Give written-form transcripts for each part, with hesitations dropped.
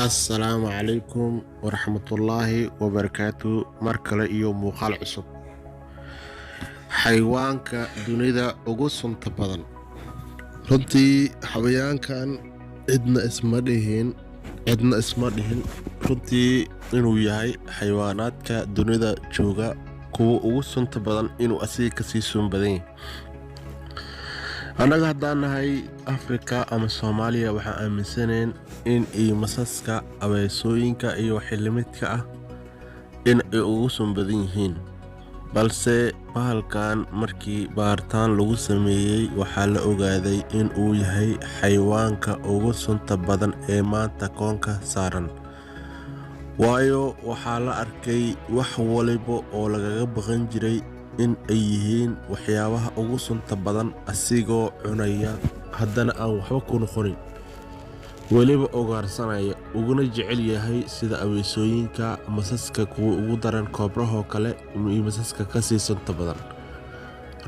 Assalaamu calaykum waraxmatullaahi wabarakaatu. Mar kale iyo muuqaal cusub. Xayawaanka dunida ugu sunta badan. Runtii xayawaankan cidna isma dhihin runtii inuu yahay xayawaanaadka dunida jooga kuwa ugu sunta badan inuu asiga kasii sun badan yahay. Annaga haddaan nahay Afrika ama Soomaaliya waxaan aaminsanayn in masaska abeesooyinka iyo xillimidka ah in ay ugu sun badan yihiin, balse bahalkan markii baaritaan lagu sameeyey waxaa la ogaaday in uu yahay xayawaanka ugu sunta badan ee maanta koonka saaran. Waayo waxaa la arkay wax waliba oo lagaga baqan jiray in ay yihiin waxyaabaha ugu sunta badan asigoo cunaya haddana aan waxba ku noqonin, weliba ugaarsanaya, uguna jecel yahay sida abeesooyinka, masaska kuwa ugu daran koobrahoo kale iyo masaska kasii sunta badan.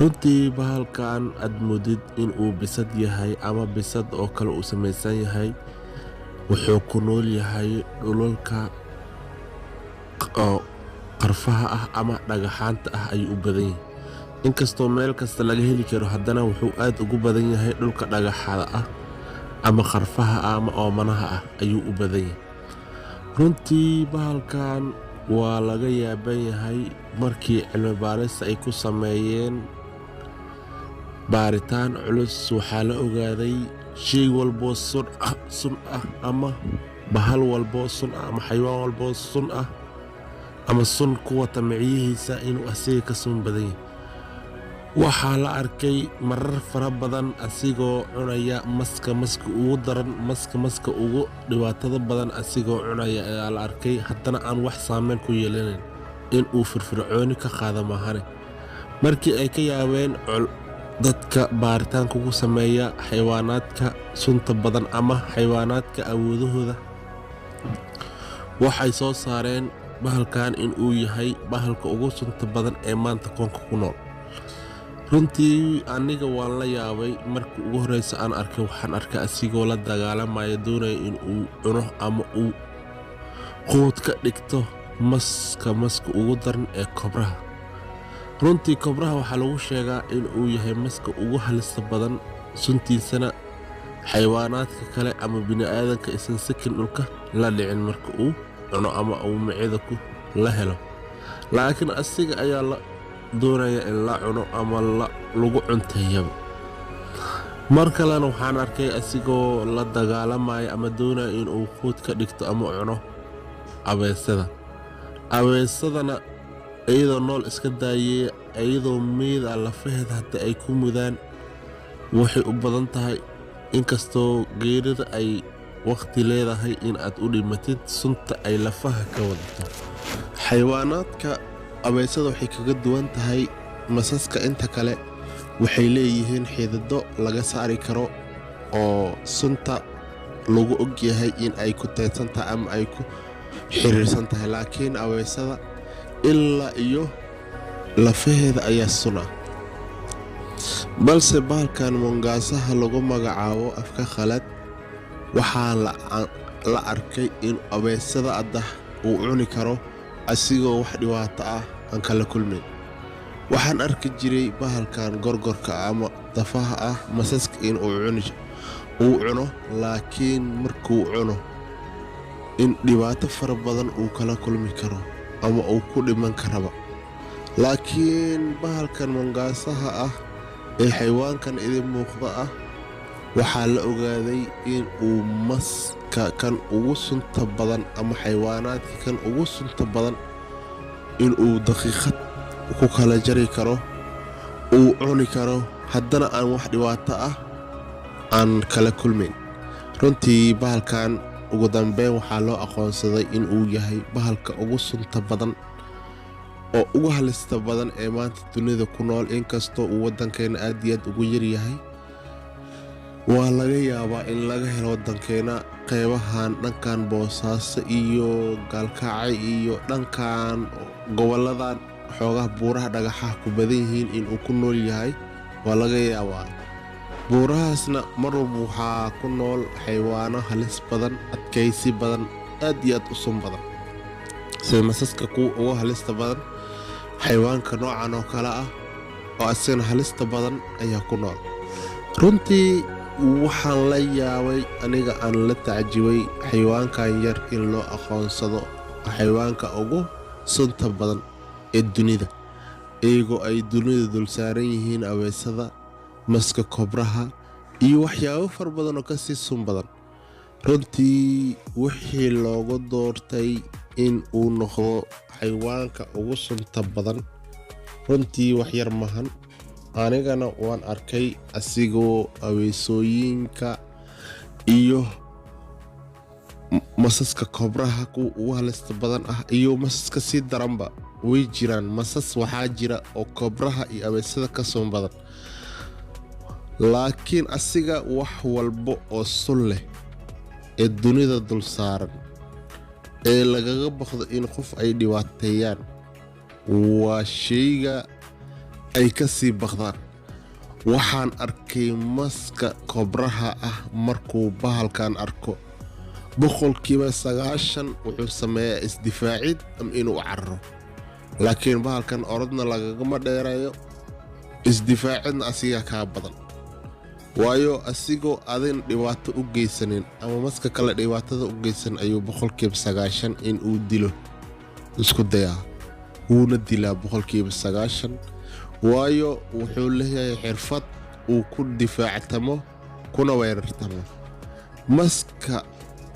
Runtii bahalkan aad moodid in uu bisad yahay ama bisad oo kale uu samaysan yahay, wuxuu ku nool yahay dhulalka oo qarfaha ah ama dhagaxaanta ah ayuu u badan yahay. Inkastoo meel kasta laga heli karo, haddana wuxuu aad ugu badan yahay dhulka dhagaxada ah ama qarfaha ama oomanaha ah ayuu u badan yahay. Runtii bahalkan waa laga yaaban yahay. Markii cilmi baarista ay ku sameeyeen baaritaan culus waxaa la ogaaday shay walboo sun ah ama bahal walboo sun ah ama xayawaan walboo sun ah ama sun ku wata miciyihiisa inuu asiga ka sun badan yahay. Waxaa la arkay marar fara badan asigoo cunaya maska ugu daran, maska ugu dhibaatada badan asigoo cunaya ayaa la arkay, haddana aan wax saameyn ku yeelanayn in uu firfircooni ka qaada maahane. Markii ay ka yaabeen dadka baaritaanka ku sameeya xayawaanaadka sunta badan ama xayawaanaadka awoodahooda, waxay soo saareen bahalkan in uu yahay bahalka ugu sunta badan ee maanta koonka ku nool. Runtii aniga waan la yaabay. Markii ugu horeysa aan arkay waxaan arkay asigoo la dagaalamaya doonaya in uu cuno ama uu quud ka dhigto maska ugu daran ee kobraha. Runtii kobraha waxaa lagu sheegaa in uu yahay maska ugu halista badan, suntiisana xayawaanaadka kale ama bini'aadanka aysan sakin dhulka la dhicin marka uu cuno ama uu micida la helo. Laakiin asiga ayaa la doonaya in la cuno ama lagu cunteeyaba. Mar kalena waxaan arkay asigoo la dagaalamaya ama doonaya in uu quud ka dhigto ama cuno abeesadana iyadoo nool iska daayay, iyadoo meeda lafaheeda haddii ay ku mudaan waxay u badan tahay. Inkastoo geerida ay waqti leedahay in aad u dhimatid, sunta ay lafaha ka wadato. Xayawaanaadka abeesada waxay kaga duwan tahay masaska inta kale. Waxay leeyihiin xididdo laga saari karo oo sunta lagu og yahay in ay ku teedsan tahay ama ay ku xiriirsan tahay, laakiin abeesada ilaa iyo lafaheeda ayaa sun ah. Balse bahalkan mongaasaha lagu magacaabo afka qalaad waxaa la arkay in abeesada adda uu cuni karo asigoo wax dhibaato ah aan kala kulmin. Waxaan arki jiray bahalkan gorgorka ama dafaha ah masaska in uu cuno, laakiin markuu cuno in dhibaato fara badan uu kala kulmi karo ama uu ku dhiman karaba. Laakiin bahalkan mongaasaha ah ee xayawaankan idin muuqda ah waxaa la ogaaday in uu maska kan ugu sunta badan ama xayawaanaadka kan ugu sunta badan in uu daqiiqad ku kala jari karo, uu cuni karo, haddana aan wax dhibaato ah aan kala kulmin. Runtii bahalkan ugu dambeyn waxaa loo aqoonsaday in uu yahay bahalka ugu sunta badan oo ugu halista badan ee maanta dunida ku nool. Inkastoo uu waddankeena aad iyo aad ugu yar yahay, waa laga yaabaa in laga helo waddankeena qeybahan dhankan Boosaaso iyo Gaalkacyo iyo dhankan goboladan xoogaha buuraha dhagaxaha ku badan yihiin in uu ku nool yahay. Waa laga yaabaa buurahaasna mar walba waxaa ku nool xayawaano halis badan, adkaysi badan aad iyo aad u sun badan sida masaska kuwa ugu halista badan xayawaanka noocan oo kale ah oo asagana halista badan ayaa ku nool. runtii waxaan la yaabay aniga aan la tacjibay xayawaankan yar in loo aqoonsado xayawaanka ugu sunta badan ee dunida, iyagoo ay dunida dul saaran yihiin abeesada, maska kobraha iyo waxyaabo far badan oo kasii sun badan. runtii wixii loogu doortay in uu noqdo xayawaanka ugu sunta badan runtii wax yar mahan. anigana waan arkay asigoo abeesooyinka iyo masaska kobraha kuwa ugu halista badan ah iyo masaska sii daranba way jiraan. masas waxaa jira oo kobraha iyo abeesada ka sun badan, laakiin asiga wax walba oo sun leh ee dunida dul saaran ee lagaga baqdo in qof ay dhibaateeyaan waa shayga ay ka sii baqdaan. waxaan arkay maska kobraha ah markuu bahalkan arko 90% wuxuu sameeyaa isdifaacid ama inuu cararo, laakiin bahalkan orodna lagagama dheerayo, isdifaacidna asiga kaa badan. waayo asigoo adin dhibaato u geysanin ama maska kale dhibaatada u geysan ayuu 90% in uu dilo isku dayaa, wuuna dilaa 90%. waayo wuxuu leeyahay xirfad uu ku difaactamo kuna weerartamo.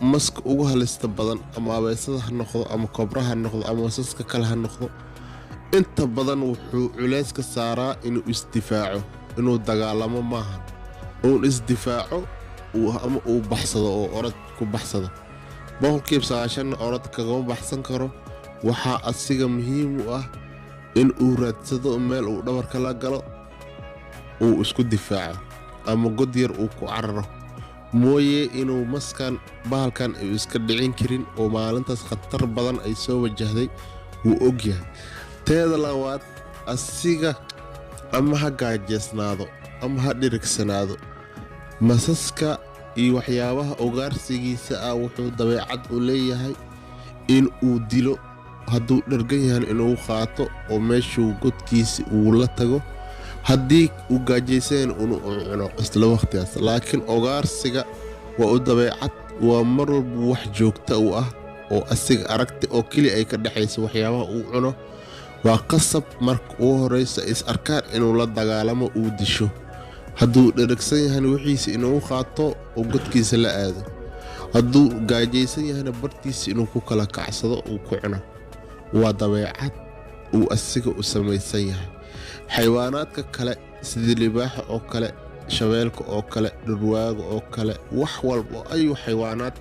maska ugu halista badan ama abeesada ha noqdo ama kobraha ha noqdo ama masaska kale ha noqdo, inta badan wuxuu culays ka saaraa inuu isdifaaco, inuu dagaalamo maaha, uun isdifaaco ama uu baxsado oo orod ku baxsado. 90% orod kagama baxsan karo. waxaa asiga muhiim u ah in uu raadsado meel uu dhabarka la galo, uu isku difaaco ama god yar uu ku cararo, mooye inuu maskan bahalkan ay iska dhicin karin oo maalintaas khatar badan ay soo wajahday wuu ogyahay. teeda labaad, asiga ama ha gaajeysnaado ama ha dhirigsanaado, masaska iyo waxyaabaha ugaarsigiisa ah wuxuu dabeecad u leeyahay in uu dilo hadduu dhargan yahan inuu qaato oo meeshuu godkiisa uu la tago, haddii uu gaajaysan inuu cuno isla waqtigaas. laakiin ugaarsiga waa u dabeecad, waa mar walba wax joogta u ah oo asiga aragti oo keliya ay ka dhexaysa waxyaabaha uu cuno. waa qasab marka ugu horeysa is arkaan inuu la dagaalamo uu disho, hadduu dharagsan yahan wixiisa inuu qaato oo godkiisa la aado, hadduu gaajaysan yahana bartiisa inuu ku kala kacsado uu ku cuno. waa dabeecad uu asiga u samaysan yahay. xayawaanaadka kale sida libaaxa oo kale, shabeelka oo kale, dhurwaaga oo kale, wax walba ayuu xayawaanaad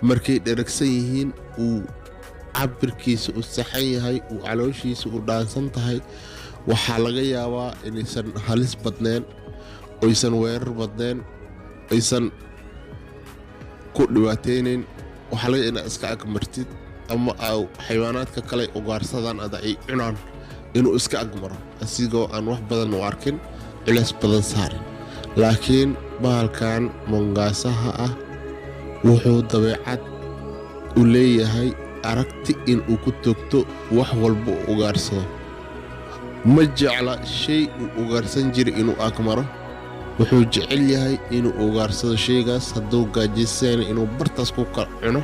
markay dharagsan yihiin uu cabirkiisa u saxan yahay, uu calooshiisa u dhaansan tahay, waxaa laga yaabaa inaysan halis badneen, oysan weerar badneen, aysan ku dhibaateynayn. waxaa laga inaad iska agmartid ama xayawaanaadka kale ugaarsadaan ada ay cunaan inuu iska agmaro asigoo aan wax badan u arkin, culays badan saarin. laakiin bahalkan mongaasaha ah wuxuu dabeecad u leeyahay aragti inuu ku toogto wax walba u ugaarsado. ma jecla shay uu ugaarsan jiray inuu agmaro, wuxuu jecel yahay inuu ugaarsado shaygaas. hadduu gaajaysan inuu bartaas ku kala cuno,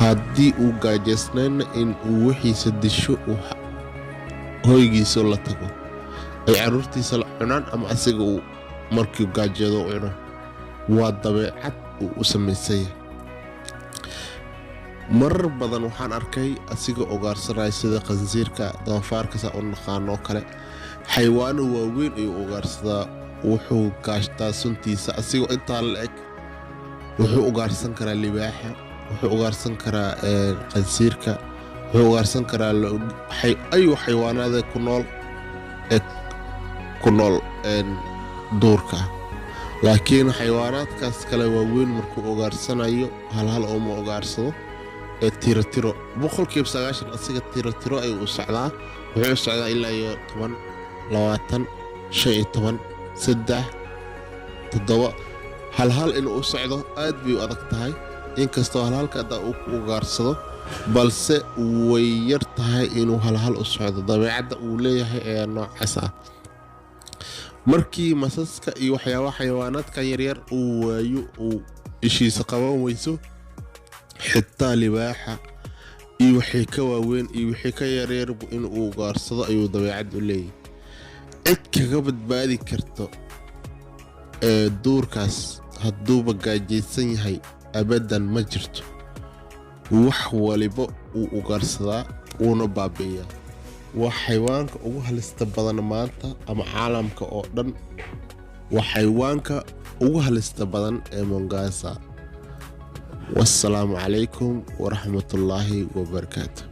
haddii uu gaajaysnayna in uu wixiisa disho hoygiisa la tago, ay carruurtiisa la cunaan ama asiga uu markii gaajado cuno. waa dabeecad uu u samaysan yahay. marar badan waxaan arkay asiga ugaarsanaya sida qansiirka, doofaarka saa u naqaano kale. xayawaano waaweyn ayuu ugaarsadaa, wuxuu gaashtaa suntiisa asigoo intaa la eg. wuxuu ugaarsan karaa libaaxa, wuxuu ugaarsan karaa qansiirka, wuxuu ugaarsan karaa ayuu xayawaanada ku nool duurka. laakiin xayawaanaadkaas kale waaweyn markuu ugaarsanayo halhal ooma ugaarsado ee tiro 90% asiga tiro ayuu u socdaa. wuxuu u socdaa ilaa iyo 10, 20, 15, 3, 7 halhal inuu u socdo aad bay u adag tahay. inkastoo halhalka hadda uu ku ugaarsado balse way yar tahay inuu halhal u socdo dabeecadda uu leeyahay ee noocaas ah markii masaska iyo waxyaabaha xayawaanaadka yaryar uu waayo uu ishiisa qaban weyso xitaa libaaxa iyo wixii ka waaweyn iyo wixii ka yaryar inuu ugaarsado ayuu dabeecad u leeyahay cid kaga badbaadi karto duurkaas hadduuba gaajaysan yahay abadan ma jirto wax waliba uu ugaarsadaa uuna baabi'iyaa waa xayawaanka ugu halista badan maanta ama caalamka oo dhan waa xayawaanka ugu halista badan ee Mombasa. Wassalaamu calaykum waraxmatullaahi wabarakaatuh.